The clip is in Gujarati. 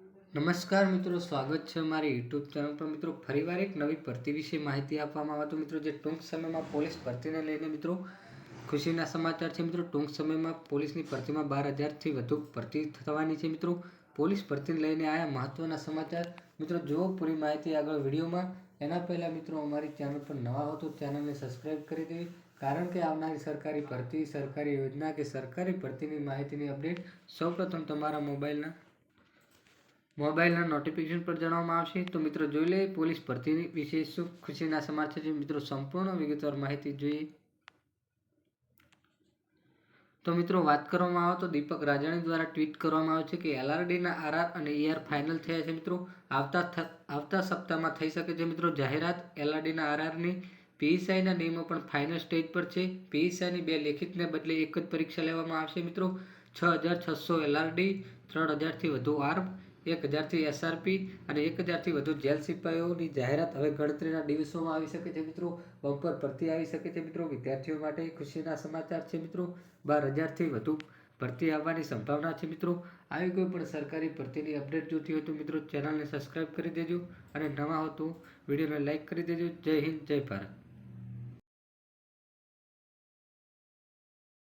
નમસ્કાર મિત્રો, સ્વાગત છે મારી યુટ્યુબ ચેનલ પર। મિત્રો ફરીવાર એક નવી ભરતી વિશે માહિતી આપવામાં આવે તો મિત્રો જે ટૂંક સમયમાં પોલીસ ભરતીને લઈને મિત્રો ખુશીના સમાચાર છે। મિત્રો ટૂંક સમયમાં પોલીસની ભરતીમાં 12,000થી વધુ ભરતી થવાની છે। મિત્રો પોલીસ ભરતીને લઈને આયા મહત્વના સમાચાર। મિત્રો જો પૂરી માહિતી આગળ વિડીયોમાં, એના પહેલાં મિત્રો અમારી ચેનલ પર નવા હો તો ચેનલને સબસ્ક્રાઈબ કરી દેવી, કારણ કે આવનારી સરકારી ભરતી, સરકારી યોજના કે સરકારી ભરતીની માહિતીની અપડેટ સૌપ્રથમ તમારા મોબાઈલના નોટિફિકેશન પર જણાવવામાં આવશે। તો મિત્રો જોઈ લઈએ પોલીસ ભરતી વિશે શું ખુશીના સમાચાર છે। મિત્રો સંપૂર્ણ વિગતવાર માહિતી જોઈએ તો મિત્રો વાત કરવામાં આવે તો દીપક રાજાણી દ્વારા ટ્વીટ કરવામાં આવ્યું છે કે એલઆરડીના આરઆર અને ઈઆર ફાઇનલ થયા છે। મિત્રો આવતા સપ્તાહમાં થઈ શકે છે મિત્રો જાહેરાત। એલઆરડીના આરઆરની પીએસઆઈના નિયમો પણ ફાઇનલ સ્ટેજ પર છે। પીએસઆઈની 2 લેખિતને બદલે એક જ પરીક્ષા લેવામાં આવશે। મિત્રો 6,600 એલઆરડી, 3,000થી વધુ આર્મ, 1,000થી એસઆરપી અને 1,000થી વધુ જેલ સિપાહીઓની જાહેરાત હવે ગણતરીના દિવસોમાં આવી શકે છે। મિત્રો બમ્પર ભરતી આવી શકે છે। મિત્રો વિદ્યાર્થીઓ માટે ખુશીના સમાચાર છે। મિત્રો 12,000થી વધુ ભરતી આવવાની સંભાવના છે। મિત્રો આવી કોઈ પણ સરકારી ભરતીની અપડેટ જોતી હોય તો મિત્રો ચેનલને સબસ્ક્રાઈબ કરી દેજો અને નવા હો તો વિડીયોને લાઈક કરી દેજો। જય હિન્દ, જય ભારત।